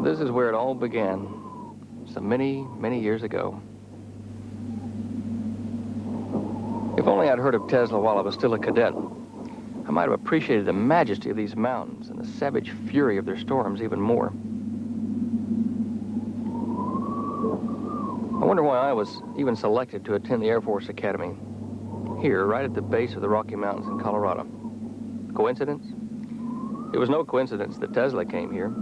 But this is where it all began, so many, many years ago. If only I'd heard of Tesla while I was still a cadet, I might have appreciated the majesty of these mountains and the savage fury of their storms even more. I wonder why I was even selected to attend the Air Force Academy, here, right at the base of the Rocky Mountains in Colorado. Coincidence? It was no coincidence that Tesla came here.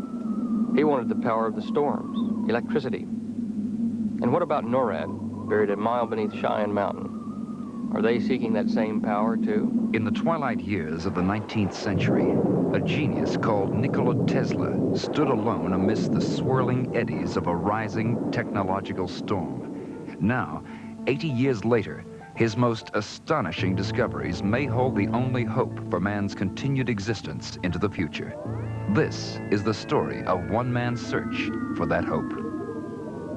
He wanted the power of the storms, electricity. And what about NORAD, buried a mile beneath Cheyenne Mountain? Are they seeking that same power, too? In the twilight years of the 19th century, a genius called Nikola Tesla stood alone amidst the swirling eddies of a rising technological storm. Now, 80 years later, his most astonishing discoveries may hold the only hope for man's continued existence into the future. This is the story of one man's search for that hope.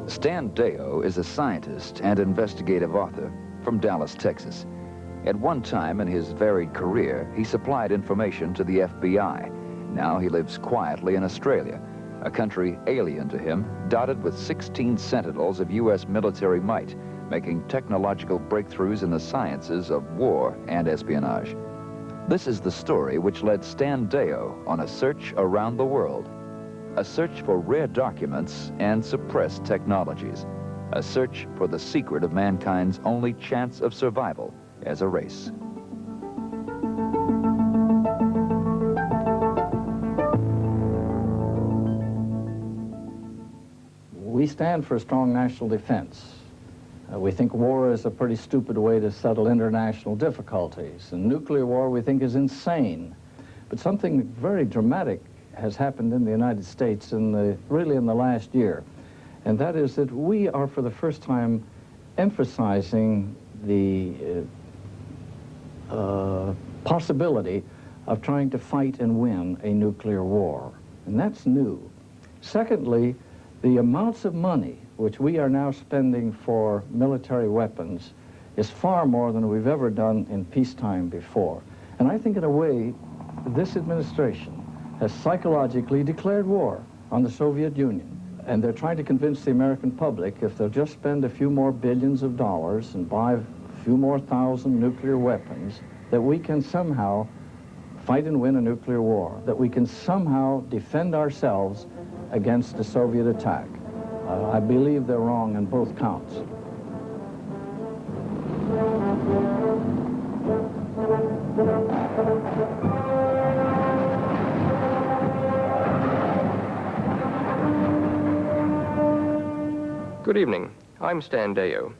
Stan Deyo is a scientist and investigative author from Dallas, Texas. At one time in his varied career, he supplied information to the FBI. Now he lives quietly in Australia, a country alien to him, dotted with 16 sentinels of U.S. military might, making technological breakthroughs in the sciences of war and espionage. This is the story which led Stan Deyo on a search around the world. A search for rare documents and suppressed technologies. A search for the secret of mankind's only chance of survival as a race. We stand for strong national defense. We think war is a pretty stupid way to settle international difficulties. And nuclear war we think is insane. But something very dramatic has happened in the United States really in the last year. And that is that we are for the first time emphasizing the possibility of trying to fight and win a nuclear war. And that's new. Secondly, the amounts of money which we are now spending for military weapons is far more than we've ever done in peacetime before. And I think in a way, this administration has psychologically declared war on the Soviet Union. And they're trying to convince the American public if they'll just spend a few more billions of dollars and buy a few more thousand nuclear weapons, that we can somehow fight and win a nuclear war, that we can somehow defend ourselves against a Soviet attack. I believe they're wrong on both counts. Good evening. I'm Stan Deyo.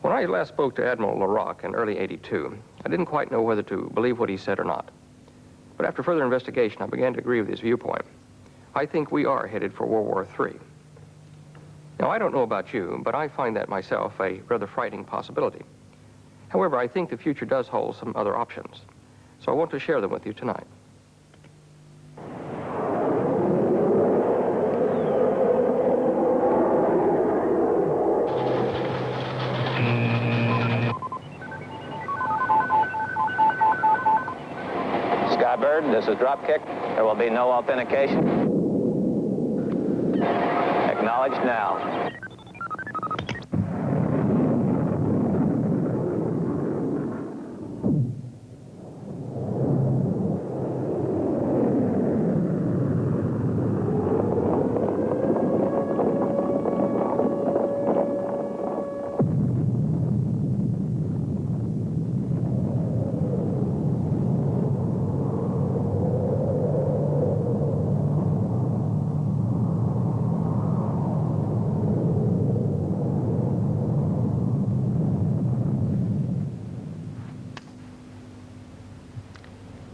When I last spoke to Admiral LaRocque in early '82, I didn't quite know whether to believe what he said or not. But after further investigation, I began to agree with his viewpoint. I think we are headed for World War III. Now, I don't know about you, but I find that myself a rather frightening possibility. However, I think the future does hold some other options, so I want to share them with you tonight. Skybird, this is Dropkick. There will be no authentication. Acknowledged now.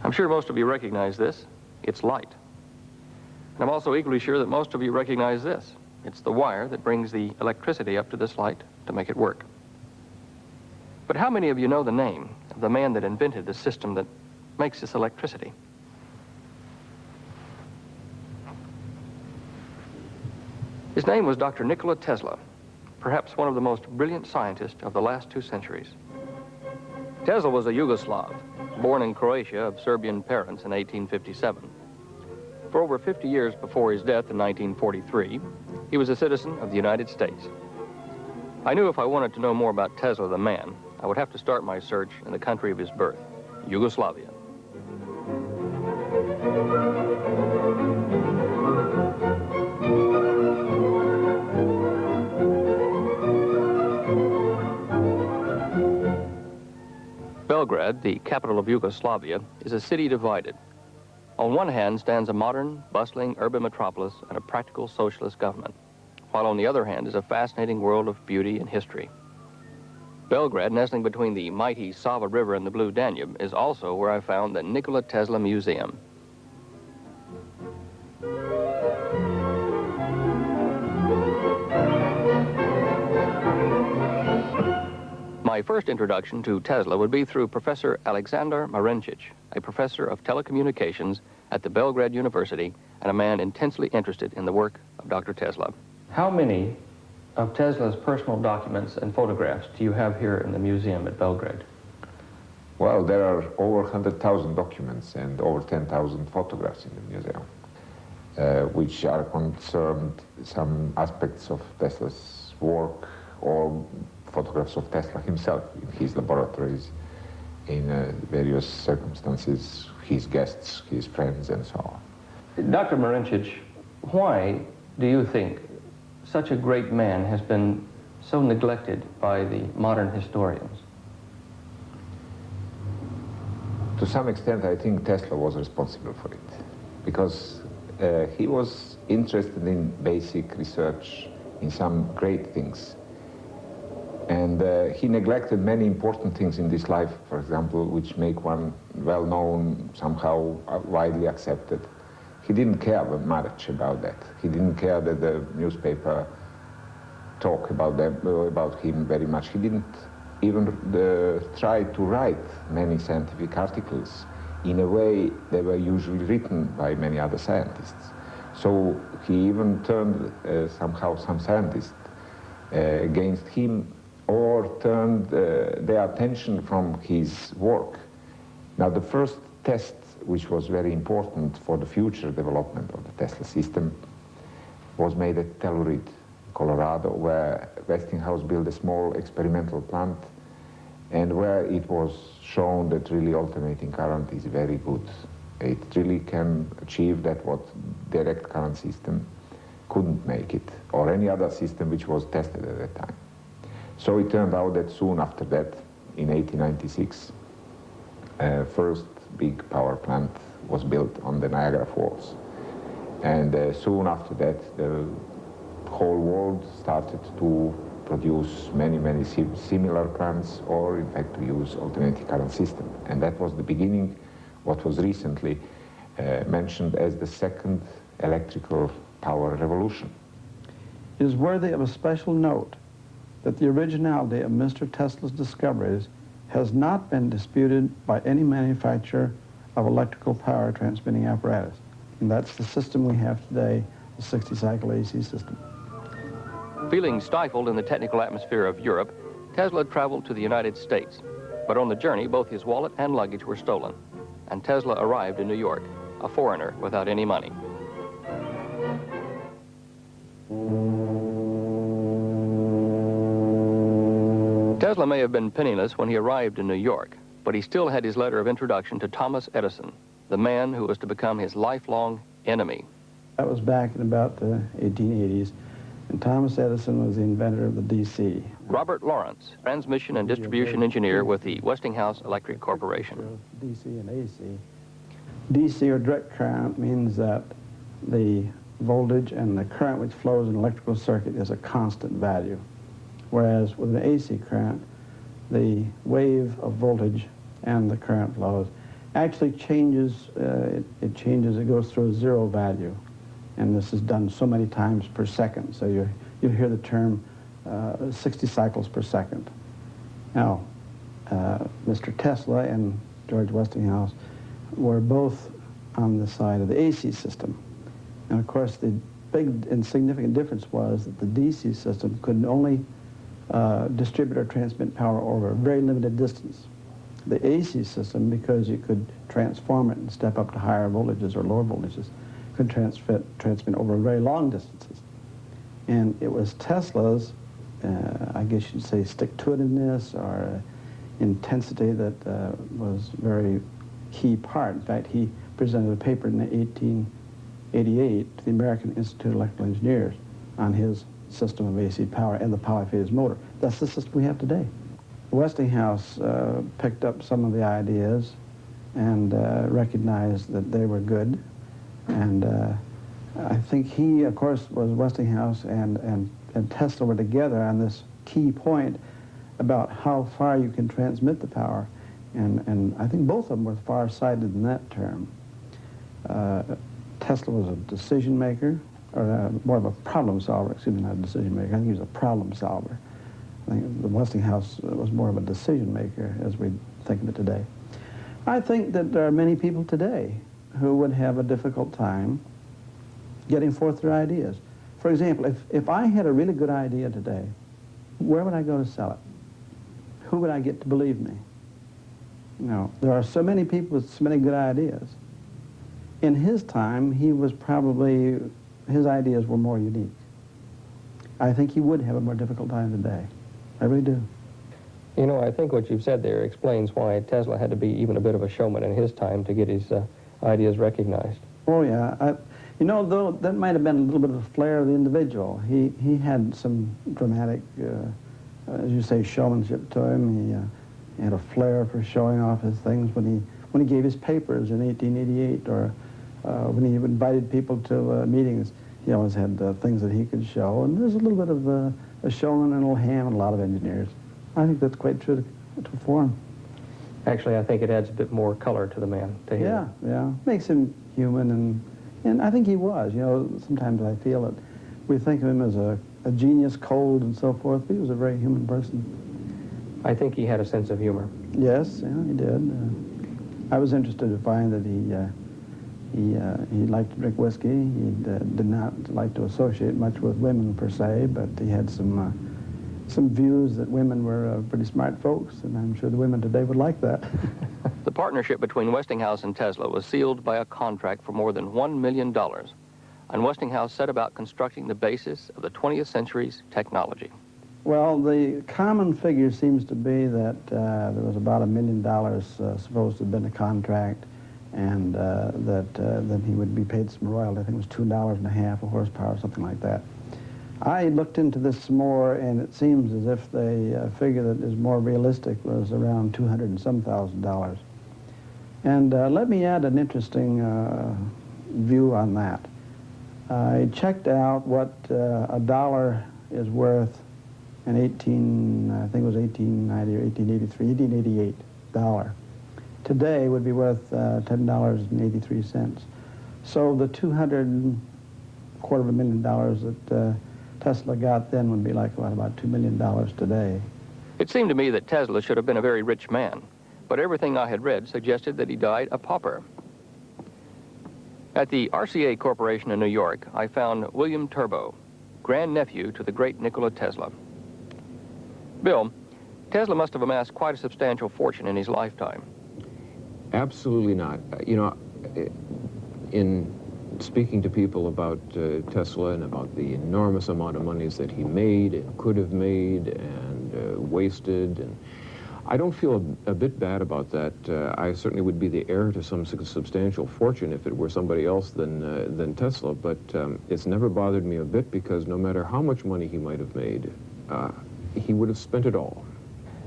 I'm sure most of you recognize this. It's light. And I'm also equally sure that most of you recognize this. It's the wire that brings the electricity up to this light to make it work. But how many of you know the name of the man that invented the system that makes this electricity? His name was Dr. Nikola Tesla, perhaps one of the most brilliant scientists of the last 2 centuries. Tesla was a Yugoslav, born in Croatia of Serbian parents in 1857. For over 50 years before his death in 1943, he was a citizen of the United States. I knew if I wanted to know more about Tesla the man, I would have to start my search in the country of his birth, Yugoslavia. Belgrade, the capital of Yugoslavia, is a city divided. On one hand stands a modern, bustling urban metropolis and a practical socialist government, while on the other hand is a fascinating world of beauty and history. Belgrade, nestling between the mighty Sava River and the Blue Danube, is also where I found the Nikola Tesla Museum. My first introduction to Tesla would be through Professor Aleksandar Marencic, a professor of telecommunications at the Belgrade University and a man intensely interested in the work of Dr. Tesla. How many of Tesla's personal documents and photographs do you have here in the museum at Belgrade? Well, there are over 100,000 documents and over 10,000 photographs in the museum, which are concerned some aspects of Tesla's work or photographs of Tesla himself in his laboratories, in various circumstances, his guests, his friends, and so on. Dr. Marencic, why do you think such a great man has been so neglected by the modern historians? To some extent, I think Tesla was responsible for it, because he was interested in basic research, in some great things. And he neglected many important things in this life, for example, which make one well-known, somehow widely accepted. He didn't care much about that. He didn't care that the newspaper talk about him very much. He didn't even try to write many scientific articles in a way they were usually written by many other scientists. So he even turned somehow some scientists against him, or turned their attention from his work. Now, the first test, which was very important for the future development of the Tesla system, was made at Telluride, Colorado, where Westinghouse built a small experimental plant, and where it was shown that really alternating current is very good. It really can achieve that what direct current system couldn't make it, or any other system which was tested at that time. So it turned out that soon after that, in 1896, first big power plant was built on the Niagara Falls. And soon after that, the whole world started to produce many, many similar plants, or in fact to use alternating current system. And that was the beginning, what was recently mentioned as the second electrical power revolution. It is worthy of a special note that the originality of Mr. Tesla's discoveries has not been disputed by any manufacturer of electrical power transmitting apparatus. And that's the system we have today, the 60-cycle AC system. Feeling stifled in the technical atmosphere of Europe, Tesla traveled to the United States. But on the journey, both his wallet and luggage were stolen, and Tesla arrived in New York, a foreigner without any money. Tesla may have been penniless when he arrived in New York, but he still had his letter of introduction to Thomas Edison, the man who was to become his lifelong enemy. That was back in about the 1880s, and Thomas Edison was the inventor of the DC. Robert Lawrence, transmission and distribution engineer with the Westinghouse Electric Corporation. DC and AC. DC, or direct current, means that the voltage and the current which flows in an electrical circuit is a constant value. Whereas with an AC current, the wave of voltage and the current flows actually changes, it changes, it goes through a zero value. And this is done so many times per second. So you hear the term 60 cycles per second. Now, Mr. Tesla and George Westinghouse were both on the side of the AC system. And of course, the big and significant difference was that the DC system could only distribute or transmit power over a very limited distance. The AC system, because you could transform it and step up to higher voltages or lower voltages, could transmit over very long distances. And it was Tesla's, I guess you'd say, stick-to-itiveness or intensity that was a very key part. In fact, he presented a paper in 1888 to the American Institute of Electrical Engineers on his system of AC power and the polyphase motor. That's the system we have today. Westinghouse picked up some of the ideas and recognized that they were good. And I think he, of course, was Westinghouse and Tesla were together on this key point about how far you can transmit the power. And I think both of them were far-sighted in that term. Tesla was a decision maker, or more of a problem solver, excuse me, not a decision maker. I think he was a problem solver. I think the Westinghouse was more of a decision maker as we think of it today. I think that there are many people today who would have a difficult time getting forth their ideas. For example, if I had a really good idea today, where would I go to sell it? Who would I get to believe me? You know, there are so many people with so many good ideas. In his time, he was probably, his ideas were more unique. I think he would have a more difficult time today. I really do. You know, I think what you've said there explains why Tesla had to be even a bit of a showman in his time to get his ideas recognized. Oh, yeah. You know, though, that might have been a little bit of a flair of the individual. He had some dramatic, as you say, showmanship to him. He had a flair for showing off his things when he gave his papers in 1888, or when he invited people to meetings. He always had things that he could show, and there's a little bit of a showman and a little ham in a lot of engineers. I think that's quite true to form. Actually, I think it adds a bit more color to the man, to him. Yeah, yeah. Makes him human, and I think he was. You know, sometimes I feel that we think of him as a genius, cold, and so forth, but he was a very human person. I think he had a sense of humor. Yes, yeah, he did. I was interested to find that he liked to drink whiskey. He did not like to associate much with women per se, but he had some views that women were pretty smart folks, and I'm sure the women today would like that. The partnership between Westinghouse and Tesla was sealed by a contract for more than $1 million, and Westinghouse set about constructing the basis of the 20th century's technology. Well, the common figure seems to be that there was about $1 million supposed to have been a contract, and that he would be paid some royalty. I think it was $2.50 a horsepower, something like that. I looked into this more, and it seems as if the figure that is more realistic was around $200 and some thousand. And let me add an interesting view on that. I checked out what a dollar is worth in I think it was 1890 or 1883, 1888 dollar. Today would be worth $10.83. So the $225,000 that Tesla got then would be like about $2 million today. It seemed to me that Tesla should have been a very rich man, but everything I had read suggested that he died a pauper. At the RCA Corporation in New York, I found William Turbo, grandnephew to the great Nikola Tesla. Bill, Tesla must have amassed quite a substantial fortune in his lifetime. Absolutely not. You know, in speaking to people about Tesla and about the enormous amount of monies that he made and could have made and wasted, and I don't feel a bit bad about that. I certainly would be the heir to some substantial fortune if it were somebody else than Tesla, but it's never bothered me a bit, because no matter how much money he might have made, he would have spent it all.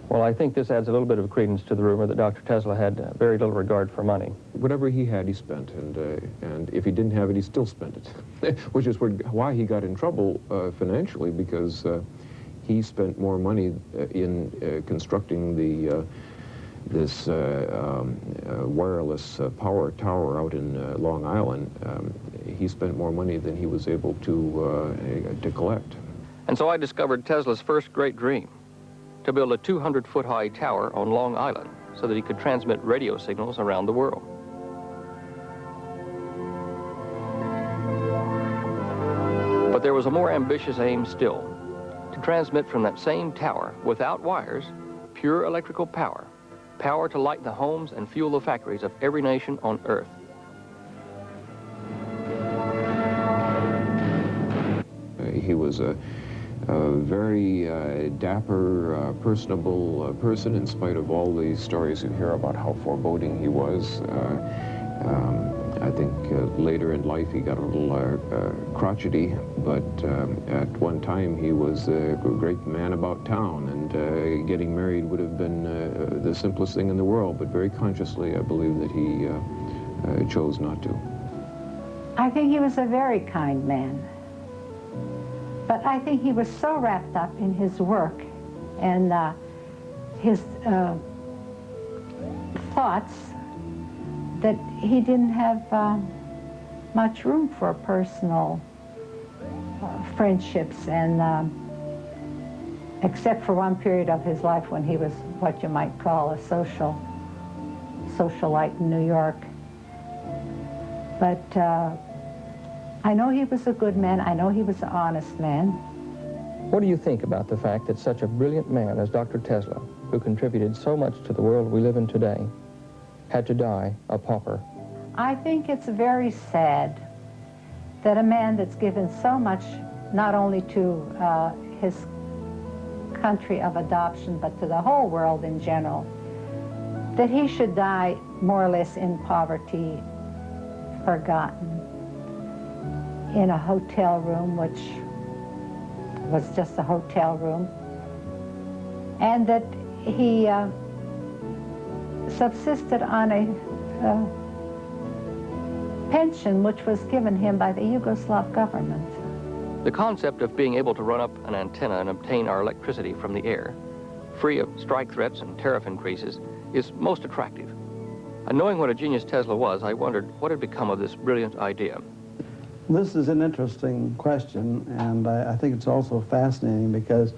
Well, I think this adds a little bit of credence to the rumor that Dr. Tesla had very little regard for money. Whatever he had, he spent, and if he didn't have it, he still spent it, which is why he got in trouble financially, because he spent more money in constructing this wireless power tower out in Long Island. He spent more money than he was able to collect. And so I discovered Tesla's first great dream, to build a 200-foot-high tower on Long Island so that he could transmit radio signals around the world. But there was a more ambitious aim still, to transmit from that same tower, without wires, pure electrical power, power to light the homes and fuel the factories of every nation on Earth. He was a very dapper, personable person, in spite of all the stories you hear about how foreboding he was. I think later in life he got a little crotchety, but at one time he was a great man about town, and getting married would have been the simplest thing in the world, but very consciously I believe that he chose not to. I think he was a very kind man, but I think he was so wrapped up in his work and his thoughts that he didn't have much room for personal friendships, and except for one period of his life when he was what you might call a socialite in New York. But I know he was a good man. I know he was an honest man. What do you think about the fact that such a brilliant man as Dr. Tesla, who contributed so much to the world we live in today, had to die a pauper? I think it's very sad that a man that's given so much, not only to his country of adoption, but to the whole world in general, that he should die more or less in poverty, forgotten, in a hotel room, which was just a hotel room, and that he subsisted on a pension which was given him by the Yugoslav government. The concept of being able to run up an antenna and obtain our electricity from the air, free of strike threats and tariff increases, is most attractive. And knowing what a genius Tesla was, I wondered what had become of this brilliant idea. This is an interesting question, and I think it's also fascinating because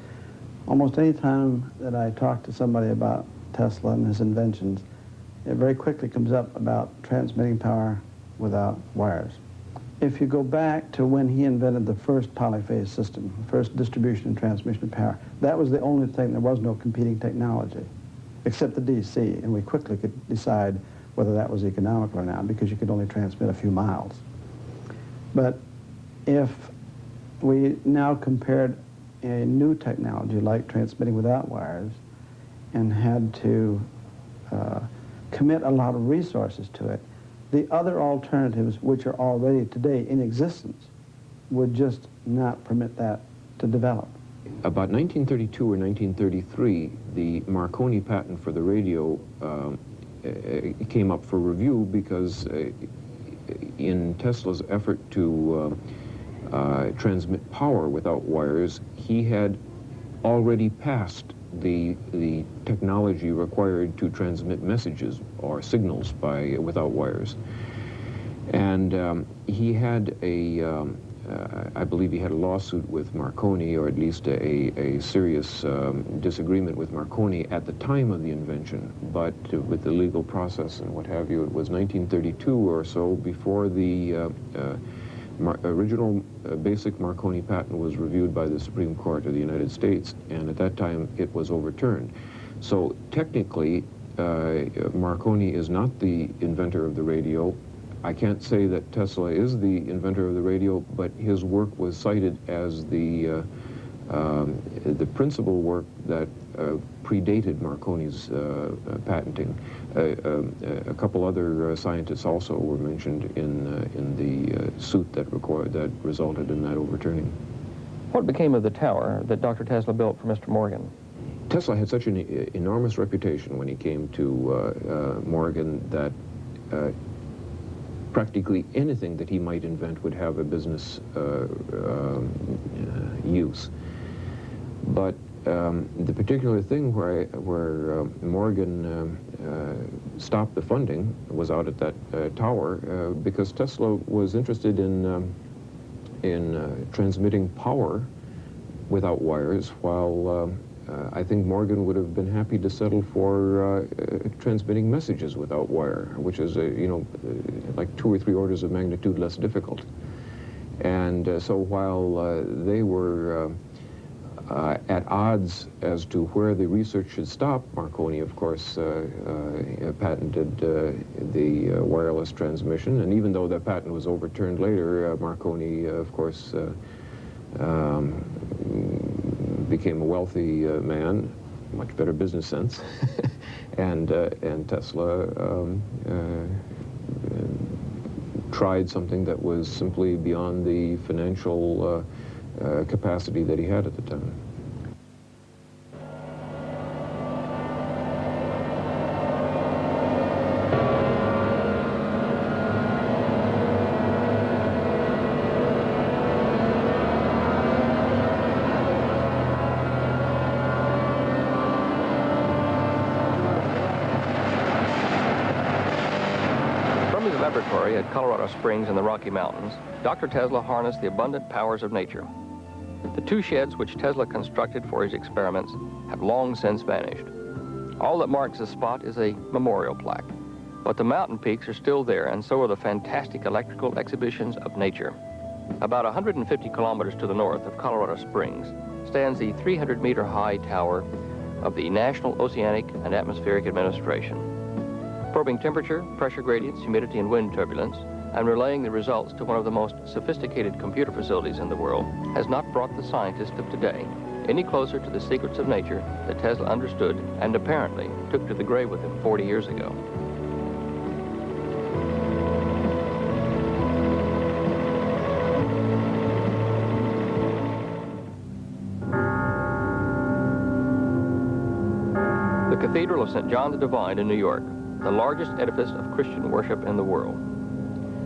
almost any time that I talk to somebody about Tesla and his inventions, it very quickly comes up about transmitting power without wires. If you go back to when he invented the first polyphase system, the first distribution and transmission of power, that was the only thing. There was no competing technology except the DC, and we quickly could decide whether that was economical or not because you could only transmit a few miles. But if we now compared a new technology like transmitting without wires and had to commit a lot of resources to it, the other alternatives, which are already today in existence, would just not permit that to develop. About 1932 or 1933, the Marconi patent for the radio came up for review because in Tesla's effort to transmit power without wires, he had already passed the technology required to transmit messages or signals without wires. And he had I believe he had a lawsuit with Marconi, or at least a serious disagreement with Marconi at the time of the invention. But with the legal process and what have you, it was 1932 or so before the original basic Marconi patent was reviewed by the Supreme Court of the United States, and at that time it was overturned. So technically, Marconi is not the inventor of the radio. I can't say that Tesla is the inventor of the radio, but his work was cited as the principal work that predated Marconi's patenting. A couple other scientists also were mentioned in the suit that resulted in that overturning. What became of the tower that Dr. Tesla built for Mr. Morgan? Tesla had such an enormous reputation when he came to Morgan that practically anything that he might invent would have a business use. But the particular thing where Morgan stopped the funding was out at that tower because Tesla was interested in transmitting power without wires, while I think Morgan would have been happy to settle for transmitting messages without wire, which is, like 2 or 3 orders of magnitude less difficult. And so while they were at odds as to where the research should stop, Marconi, of course, patented the wireless transmission. And even though that patent was overturned later, Marconi, of course, became a wealthy man, much better business sense, and Tesla tried something that was simply beyond the financial capacity that he had at the time. Laboratory at Colorado Springs in the Rocky Mountains, Dr. Tesla harnessed the abundant powers of nature. The two sheds which Tesla constructed for his experiments have long since vanished. All that marks the spot is a memorial plaque, but the mountain peaks are still there, and so are the fantastic electrical exhibitions of nature. About 150 kilometers to the north of Colorado Springs stands the 300-meter-high tower of the National Oceanic and Atmospheric Administration. Probing temperature, pressure gradients, humidity, and wind turbulence, and relaying the results to one of the most sophisticated computer facilities in the world has not brought the scientists of today any closer to the secrets of nature that Tesla understood and apparently took to the grave with him 40 years ago. The Cathedral of St. John the Divine in New York, the largest edifice of Christian worship in the world.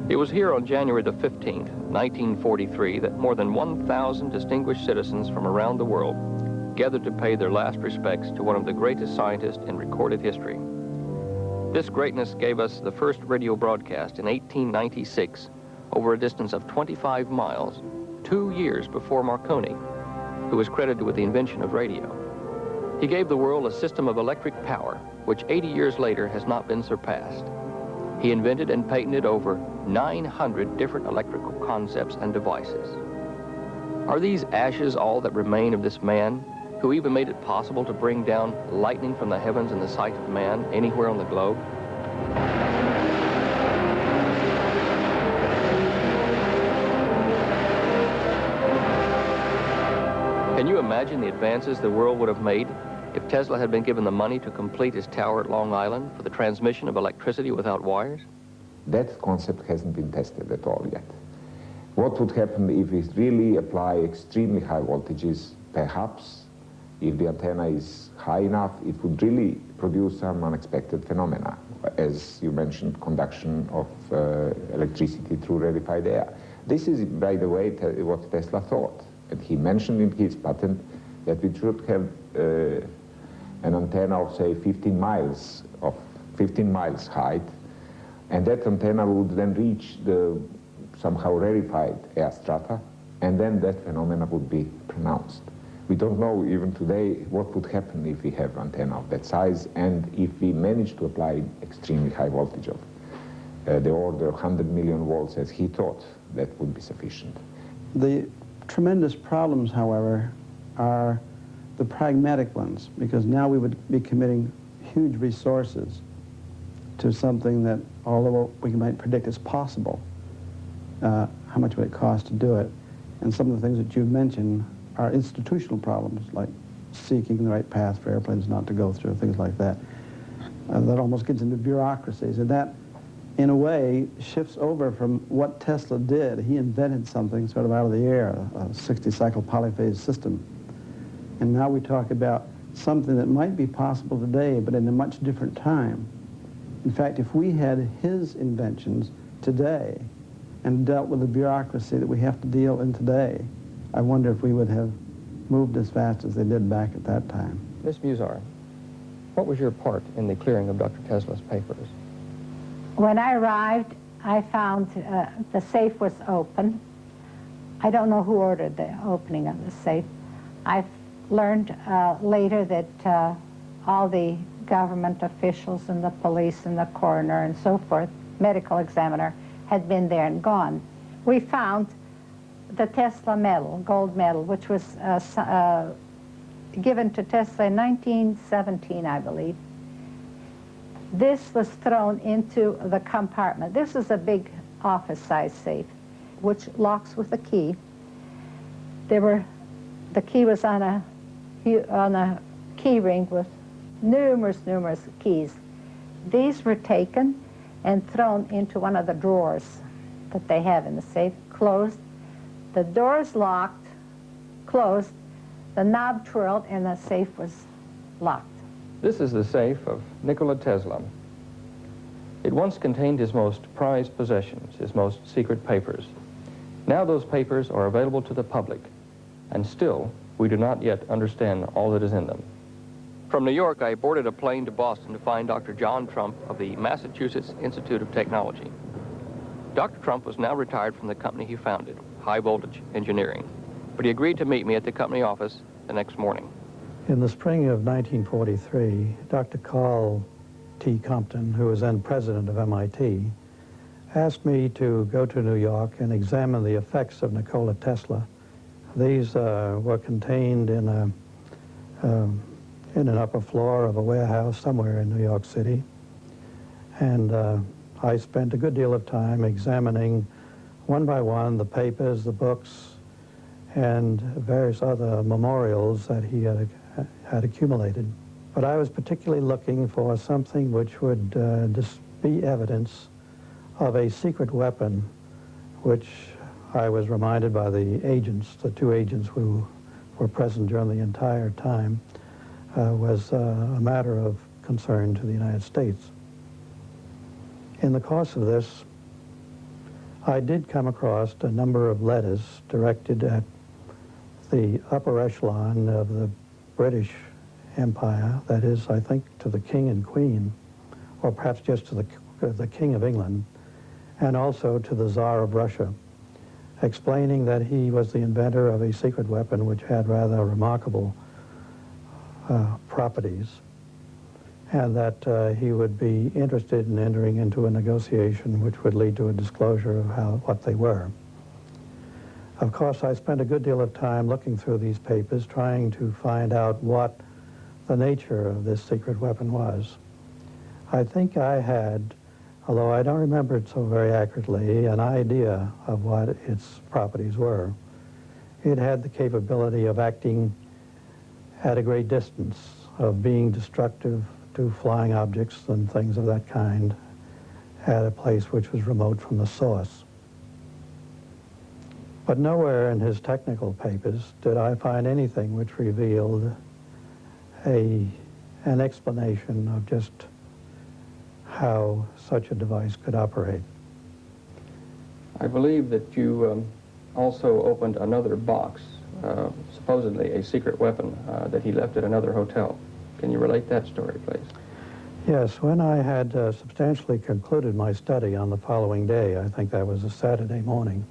It was here on January the 15th, 1943, that more than 1,000 distinguished citizens from around the world gathered to pay their last respects to one of the greatest scientists in recorded history. This greatness gave us the first radio broadcast in 1896 over a distance of 25 miles, 2 years before Marconi, who was credited with the invention of radio. He gave the world a system of electric power, which 80 years later has not been surpassed. He invented and patented over 900 different electrical concepts and devices. Are these ashes all that remain of this man, who even made it possible to bring down lightning from the heavens in the sight of man anywhere on the globe? Can you imagine the advances the world would have made if Tesla had been given the money to complete his tower at Long Island for the transmission of electricity without wires? That concept hasn't been tested at all yet. What would happen if we really apply extremely high voltages? Perhaps, if the antenna is high enough, it would really produce some unexpected phenomena, as you mentioned, conduction of electricity through rarefied air. This is, by the way, what Tesla thought. And he mentioned in his patent that we should have an antenna of, say, 15 miles height, and that antenna would then reach the somehow rarefied air strata, and then that phenomena would be pronounced. We don't know even today what would happen if we have an antenna of that size, and if we manage to apply extremely high voltage of the order of 100 million volts, as he thought, that would be sufficient. The tremendous problems, however, are the pragmatic ones, because now we would be committing huge resources to something that, although we might predict is possible, how much would it cost to do it? And some of the things that you mentioned are institutional problems, like seeking the right path for airplanes not to go through, things like that. That almost gets into bureaucracies, and that, in a way, shifts over from what Tesla did. He invented something sort of out of the air, a 60-cycle polyphase system. And now we talk about something that might be possible today, but in a much different time. In fact, if we had his inventions today and dealt with the bureaucracy that we have to deal in today, I wonder if we would have moved as fast as they did back at that time. Miss Musar, what was your part in the clearing of Dr. Tesla's papers? When I arrived, I found the safe was open. I don't know who ordered the opening of the safe. I learned later that all the government officials and the police and the coroner and so forth, medical examiner, had been there and gone. We found the Tesla medal, gold medal, which was given to Tesla in 1917, I believe. This was thrown into the compartment. This is a big office-size safe, which locks with a key. the key was on a key ring with numerous keys. These were taken and thrown into one of the drawers that they have in the safe, closed. The doors locked, closed, the knob twirled, and the safe was locked. This is the safe of Nikola Tesla. It once contained his most prized possessions, his most secret papers. Now those papers are available to the public, and still we do not yet understand all that is in them. From New York, I boarded a plane to Boston to find Dr. John Trump of the Massachusetts Institute of Technology. Dr. Trump was now retired from the company he founded, High Voltage Engineering, but he agreed to meet me at the company office the next morning. In the spring of 1943, Dr. Carl T. Compton, who was then president of MIT, asked me to go to New York and examine the effects of Nikola Tesla. These were contained in an upper floor of a warehouse somewhere in New York City. And I spent a good deal of time examining one by one the papers, the books, and various other memorials that he had accumulated. But I was particularly looking for something which would be evidence of a secret weapon, which I was reminded by the agents, the two agents who were present during the entire time, was a matter of concern to the United States. In the course of this, I did come across a number of letters directed at the upper echelon of the British Empire, that is, I think, to the King and Queen, or perhaps just to the King of England, and also to the Tsar of Russia, explaining that he was the inventor of a secret weapon which had rather remarkable properties, and that he would be interested in entering into a negotiation which would lead to a disclosure of what they were. Of course, I spent a good deal of time looking through these papers, trying to find out what the nature of this secret weapon was. I think I had, although I don't remember it so very accurately, an idea of what its properties were. It had the capability of acting at a great distance, of being destructive to flying objects and things of that kind at a place which was remote from the source. But nowhere in his technical papers did I find anything which revealed an explanation of just how such a device could operate. I believe that you also opened another box, supposedly a secret weapon that he left at another hotel. Can you relate that story, please? Yes, when I had substantially concluded my study on the following day, I think that was a Saturday morning,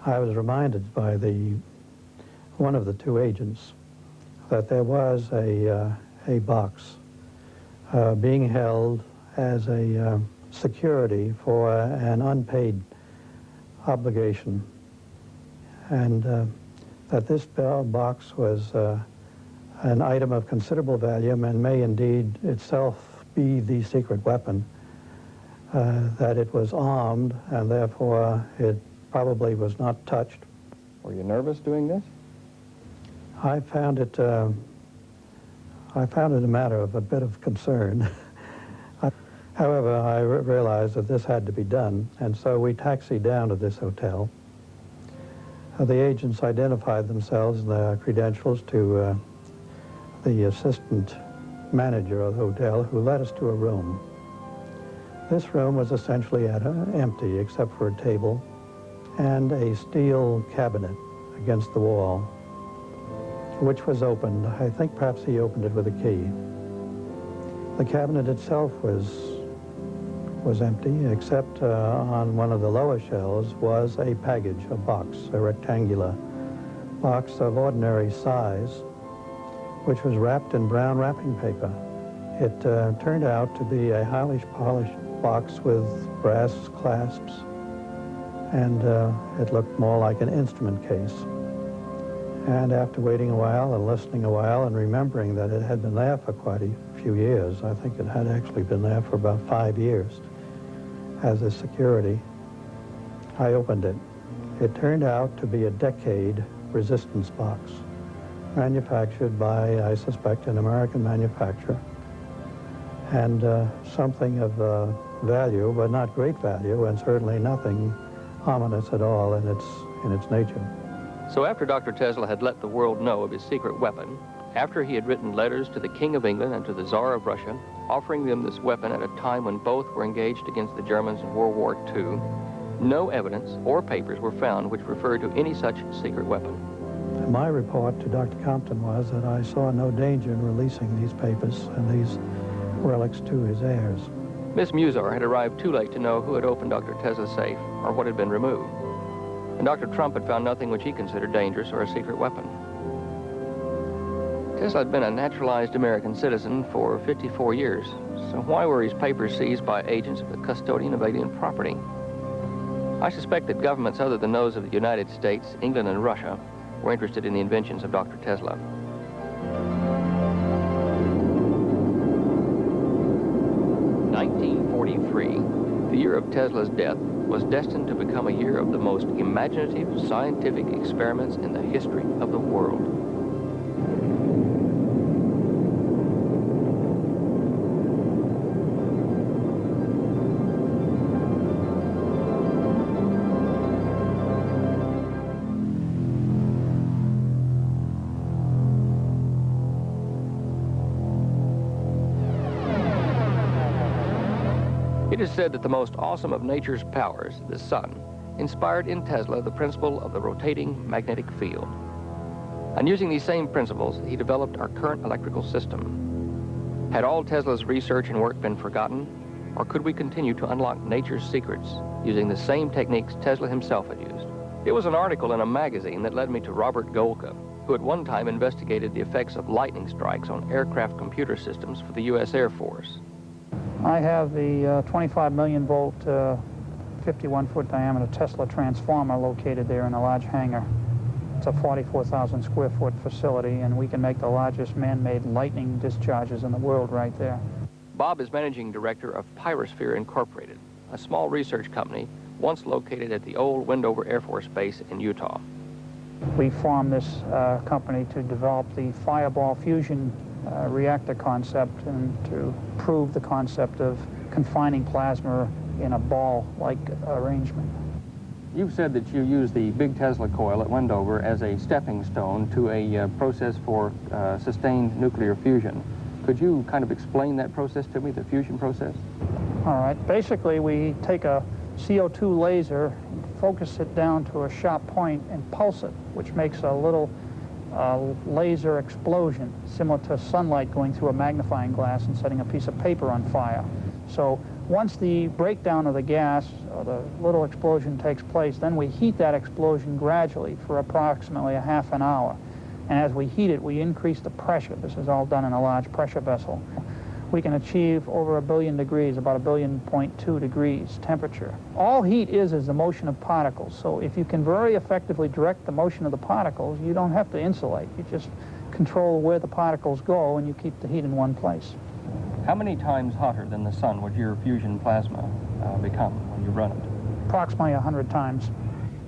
I was reminded by one of the two agents that there was a box being held as a security for an unpaid obligation, and that this box was an item of considerable value and may indeed itself be the secret weapon, that it was armed and therefore it probably was not touched. Were you nervous doing this? I found it a matter of a bit of concern. However, I realized that this had to be done, and so we taxied down to this hotel. The agents identified themselves and their credentials to the assistant manager of the hotel, who led us to a room. This room was essentially empty except for a table and a steel cabinet against the wall, which was opened. I think perhaps he opened it with a key. The cabinet itself was empty, except on one of the lower shelves was a package, a box, a rectangular box of ordinary size, which was wrapped in brown wrapping paper. It turned out to be a highly polished box with brass clasps, and it looked more like an instrument case. And after waiting a while and listening a while and remembering that it had been there for quite a few years, I think it had actually been there for about 5 years as a security, I opened it. It turned out to be a decade resistance box, manufactured by, I suspect, an American manufacturer, and something of value, but not great value, and certainly nothing ominous at all in its nature. So after Dr. Tesla had let the world know of his secret weapon, after he had written letters to the King of England and to the Tsar of Russia, offering them this weapon at a time when both were engaged against the Germans in World War II, no evidence or papers were found which referred to any such secret weapon. My report to Dr. Compton was that I saw no danger in releasing these papers and these relics to his heirs. Miss Musar had arrived too late to know who had opened Dr. Tesla's safe or what had been removed. And Dr. Trump had found nothing which he considered dangerous or a secret weapon. Tesla had been a naturalized American citizen for 54 years, so why were his papers seized by agents of the custodian of alien property? I suspect that governments other than those of the United States, England, and Russia were interested in the inventions of Dr. Tesla. In 1943, the year of Tesla's death, was destined to become a year of the most imaginative scientific experiments in the history of the world. It is said that the most awesome of nature's powers, the sun, inspired in Tesla the principle of the rotating magnetic field. And using these same principles, he developed our current electrical system. Had all Tesla's research and work been forgotten, or could we continue to unlock nature's secrets using the same techniques Tesla himself had used? It was an article in a magazine that led me to Robert Golka, who at one time investigated the effects of lightning strikes on aircraft computer systems for the U.S. Air Force. I have the 25 million volt, 51-foot diameter Tesla transformer located there in a large hangar. It's a 44,000 square foot facility, and we can make the largest man-made lightning discharges in the world right there. Bob is managing director of Pyrosphere Incorporated, a small research company once located at the old Wendover Air Force Base in Utah. We formed this company to develop the fireball fusion reactor concept and to prove the concept of confining plasma in a ball-like arrangement. You've said that you use the big Tesla coil at Wendover as a stepping stone to a process for sustained nuclear fusion. Could you kind of explain that process to me, the fusion process? All right. Basically, we take a CO2 laser, focus it down to a sharp point, and pulse it, which makes a little laser explosion, similar to sunlight going through a magnifying glass and setting a piece of paper on fire. So once the breakdown of the gas, or the little explosion takes place, then we heat that explosion gradually for approximately a half an hour. And as we heat it, we increase the pressure. This is all done in a large pressure vessel. We can achieve over 1 billion degrees, about 1.2 billion degrees temperature. All heat is the motion of particles. So if you can very effectively direct the motion of the particles, you don't have to insulate. You just control where the particles go, and you keep the heat in one place. How many times hotter than the sun would your fusion plasma become when you run it? Approximately 100 times.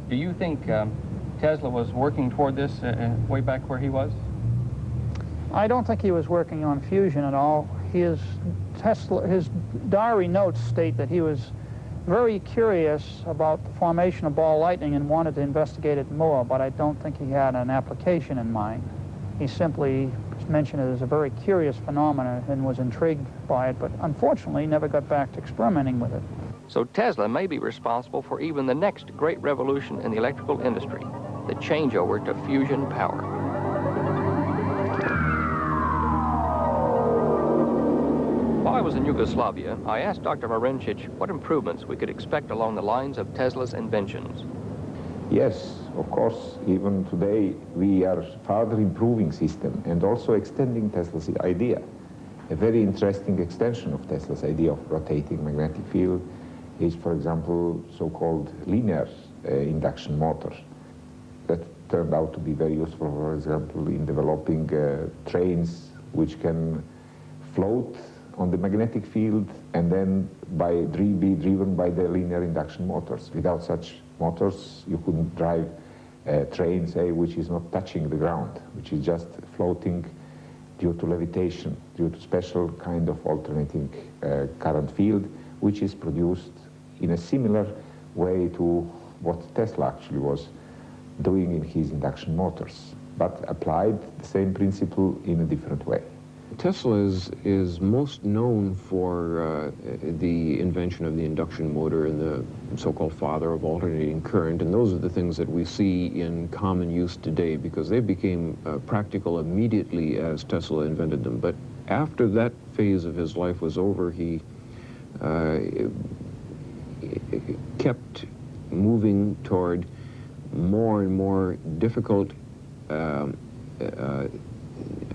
Do you think Tesla was working toward this way back where he was? I don't think he was working on fusion at all. His diary notes state that he was very curious about the formation of ball lightning and wanted to investigate it more, but I don't think he had an application in mind. He simply mentioned it as a very curious phenomenon and was intrigued by it, but unfortunately never got back to experimenting with it. So Tesla may be responsible for even the next great revolution in the electrical industry, the changeover to fusion power. While I was in Yugoslavia, I asked Dr. Marincic what improvements we could expect along the lines of Tesla's inventions. Yes, of course, even today we are further improving system and also extending Tesla's idea. A very interesting extension of Tesla's idea of rotating magnetic field is, for example, so-called linear induction motors. That turned out to be very useful, for example, in developing trains which can float on the magnetic field and then be driven by the linear induction motors. Without such motors, you couldn't drive train, say, which is not touching the ground, which is just floating due to levitation, due to special kind of alternating current field, which is produced in a similar way to what Tesla actually was doing in his induction motors, but applied the same principle in a different way. Tesla is most known for the invention of the induction motor and the so-called father of alternating current, and those are the things that we see in common use today because they became practical immediately as Tesla invented them. But after that phase of his life was over, he kept moving toward more and more difficult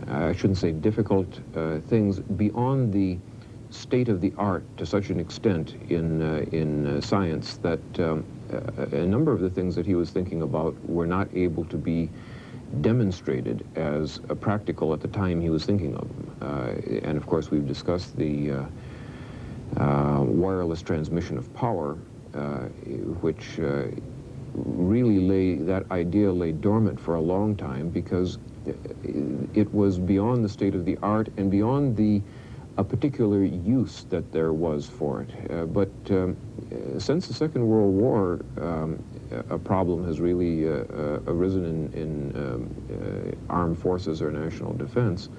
I shouldn't say difficult things beyond the state of the art to such an extent in science that a number of the things that he was thinking about were not able to be demonstrated as practical at the time he was thinking of them. And of course we've discussed the wireless transmission of power, which really that idea lay dormant for a long time because it was beyond the state of the art and beyond a particular use that there was for it. But since the Second World War, a problem has really arisen in armed forces or national defense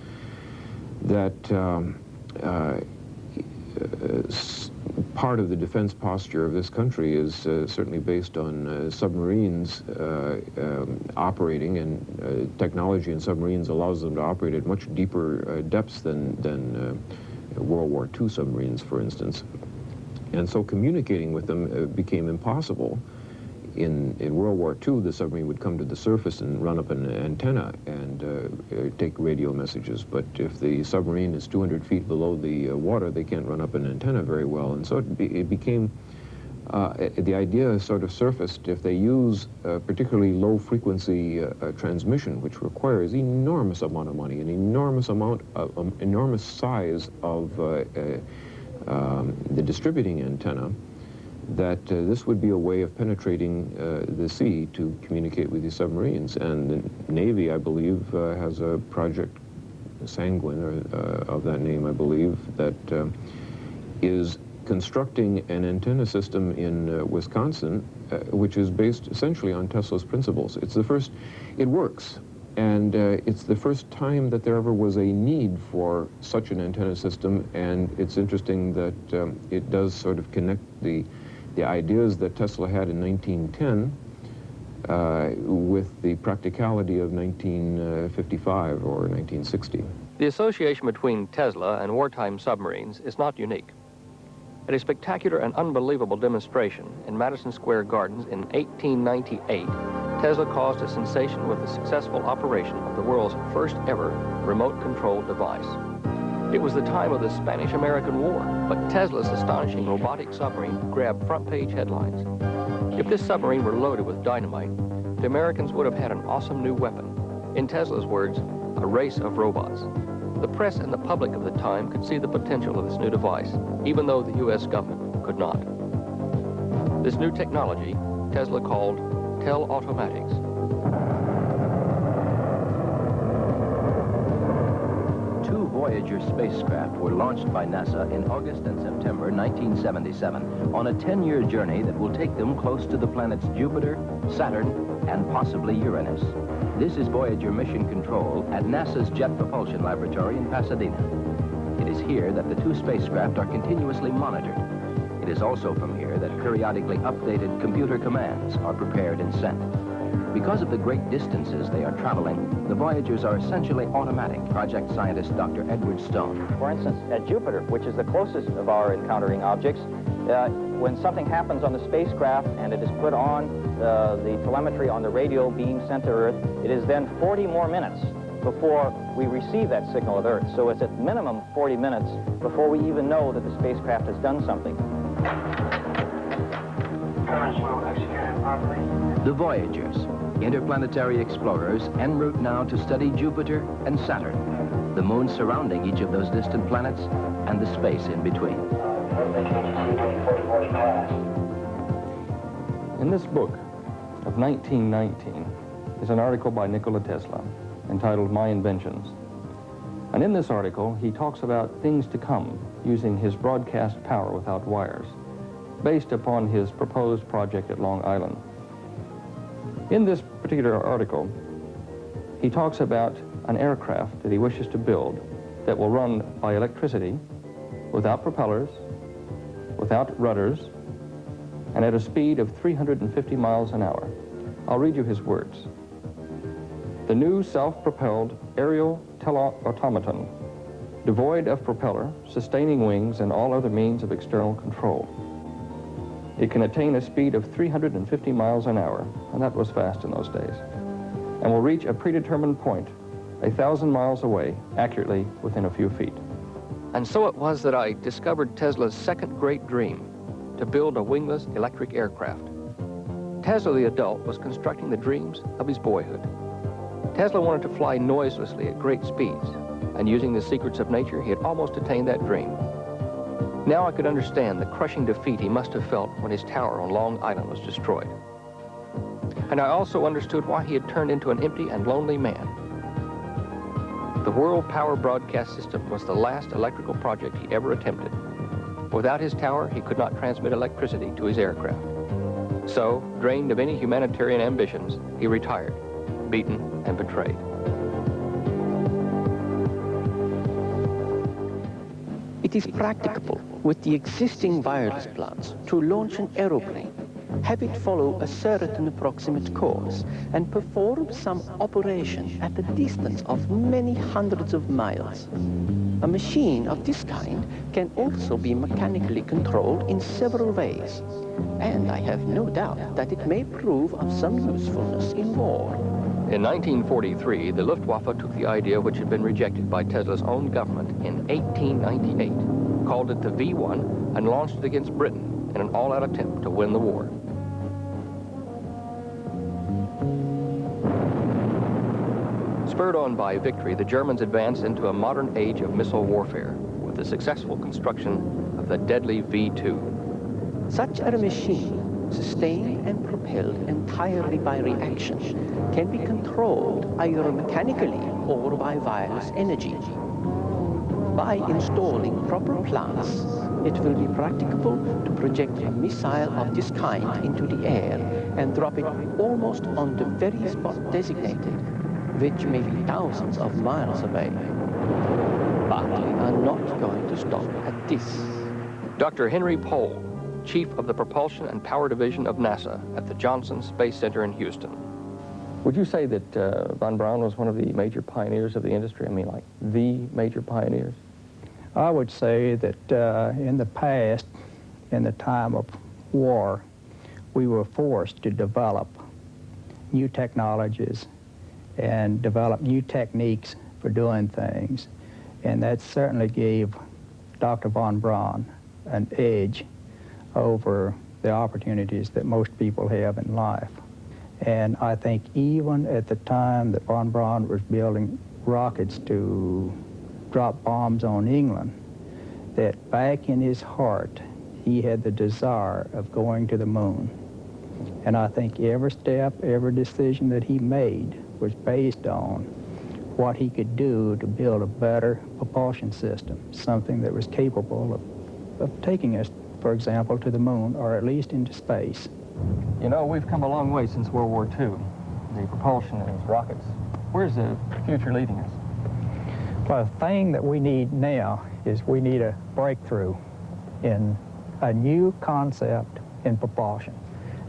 that part of the defense posture of this country is certainly based on submarines operating, and technology in submarines allows them to operate at much deeper depths than World War II submarines, for instance. And so communicating with them became impossible. In World War II, the submarine would come to the surface and run up an antenna and take radio messages. But if the submarine is 200 feet below the water, they can't run up an antenna very well. And so it became, the idea sort of surfaced, if they use particularly low-frequency transmission, which requires enormous amount of money, an enormous size of the distributing antenna, that this would be a way of penetrating the sea to communicate with these submarines. And the Navy, I believe, has a project, Sanguine, or of that name, I believe, that is constructing an antenna system in Wisconsin, which is based essentially on Tesla's principles. It's the first, it works, and it's the first time that there ever was a need for such an antenna system, and it's interesting that it does sort of connect the ideas that Tesla had in 1910 with the practicality of 1955 or 1960. The association between Tesla and wartime submarines is not unique. At a spectacular and unbelievable demonstration in Madison Square Gardens in 1898, Tesla caused a sensation with the successful operation of the world's first ever remote-controlled device. It was the time of the Spanish-American War, but Tesla's astonishing robotic submarine grabbed front-page headlines. If this submarine were loaded with dynamite, the Americans would have had an awesome new weapon. In Tesla's words, a race of robots. The press and the public of the time could see the potential of this new device, even though the U.S. government could not. This new technology, Tesla called Tel-Automatics. Two Voyager spacecraft were launched by NASA in August and September 1977 on a 10-year journey that will take them close to the planets Jupiter, Saturn, and possibly Uranus. This is Voyager Mission Control at NASA's Jet Propulsion Laboratory in Pasadena. It is here that the two spacecraft are continuously monitored. It is also from here that periodically updated computer commands are prepared and sent. Because of the great distances they are traveling, the Voyagers are essentially automatic, project scientist Dr. Edward Stone. For instance, at Jupiter, which is the closest of our encountering objects, when something happens on the spacecraft and it is put on the telemetry on the radio beam sent to Earth, it is then 40 more minutes before we receive that signal at Earth. So it's at minimum 40 minutes before we even know that the spacecraft has done something. The Voyagers, interplanetary explorers, en route now to study Jupiter and Saturn, the moons surrounding each of those distant planets, and the space in between. In this book of 1919, is an article by Nikola Tesla entitled My Inventions. And in this article, he talks about things to come using his broadcast power without wires, based upon his proposed project at Long Island. In this particular article, he talks about an aircraft that he wishes to build that will run by electricity, without propellers, without rudders, and at a speed of 350 miles an hour. I'll read you his words. The new self-propelled aerial teleautomaton, devoid of propeller, sustaining wings, and all other means of external control. It can attain a speed of 350 miles an hour, and that was fast in those days, and will reach a predetermined point 1,000 miles away, accurately within a few feet. And so it was that I discovered Tesla's second great dream, to build a wingless electric aircraft. Tesla the adult was constructing the dreams of his boyhood. Tesla wanted to fly noiselessly at great speeds, and using the secrets of nature, he had almost attained that dream. Now I could understand the crushing defeat he must have felt when his tower on Long Island was destroyed. And I also understood why he had turned into an empty and lonely man. The World Power Broadcast System was the last electrical project he ever attempted. Without his tower, he could not transmit electricity to his aircraft. So, drained of any humanitarian ambitions, he retired, beaten and betrayed. It is practicable with the existing wireless plants to launch an aeroplane, have it follow a certain approximate course, and perform some operation at a distance of many hundreds of miles. A machine of this kind can also be mechanically controlled in several ways, and I have no doubt that it may prove of some usefulness in war. In 1943, the Luftwaffe took the idea which had been rejected by Tesla's own government in 1898, called it the V1, and launched it against Britain in an all-out attempt to win the war. Spurred on by victory, the Germans advanced into a modern age of missile warfare with the successful construction of the deadly V2. Such a machine, sustained and propelled entirely by reaction, can be controlled either mechanically or by wireless energy. By installing proper plants, it will be practicable to project a missile of this kind into the air and drop it almost on the very spot designated, which may be thousands of miles away. But we are not going to stop at this. Dr. Henry Pohl, Chief of the Propulsion and Power Division of NASA at the Johnson Space Center in Houston. Would you say that von Braun was one of the major pioneers of the industry? I mean, like, the major pioneers? I would say that in the past, in the time of war, we were forced to develop new technologies and develop new techniques for doing things. And that certainly gave Dr. von Braun an edge over the opportunities that most people have in life. And I think even at the time that von Braun was building rockets to drop bombs on England, that back in his heart, he had the desire of going to the moon. And I think every step, every decision that he made was based on what he could do to build a better propulsion system, something that was capable of taking us, for example, to the moon, or at least into space. You know, we've come a long way since World War II. The propulsion and rockets. Where's the future leading us? Well, the thing that we need now is we need a breakthrough in a new concept in propulsion.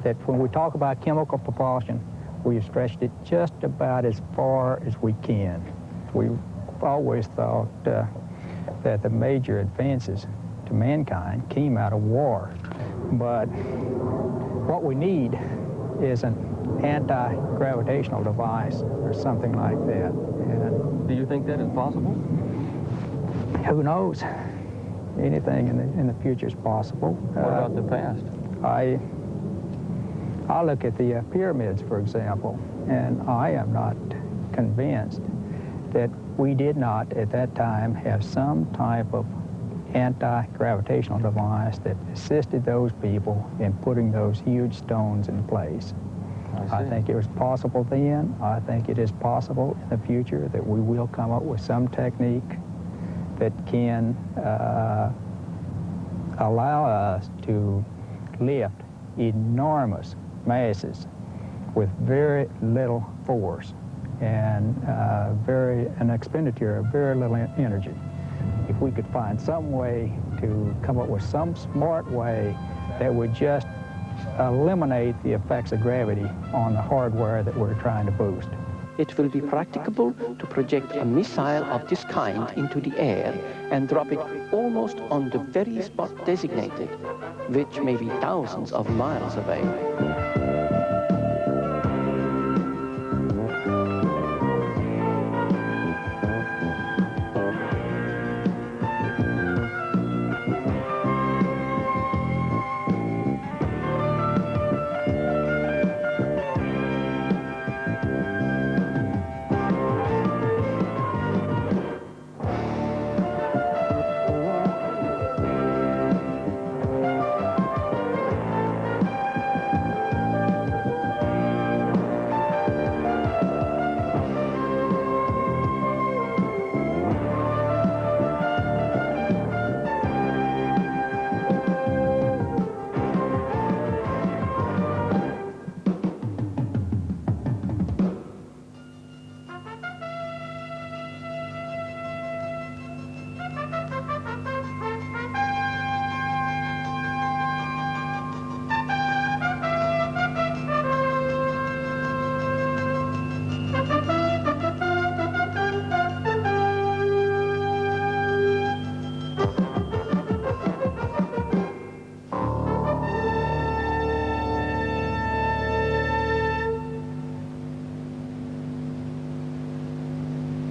That when we talk about chemical propulsion, we've stretched it just about as far as we can. We've always thought that the major advances to mankind came out of war. But what we need is an anti-gravitational device or something like that. And do you think that is possible? Who knows? Anything in the future is possible. What about the past? I look at the pyramids, for example, and I am not convinced that we did not at that time have some type of anti-gravitational device that assisted those people in putting those huge stones in place. I think it was possible then. I think it is possible in the future that we will come up with some technique that can allow us to lift enormous masses with very little force and an expenditure of very little energy. If we could find some way to come up with some smart way that would just eliminate the effects of gravity on the hardware that we're trying to boost. It will be practicable to project a missile of this kind into the air and drop it almost on the very spot designated, which may be thousands of miles away.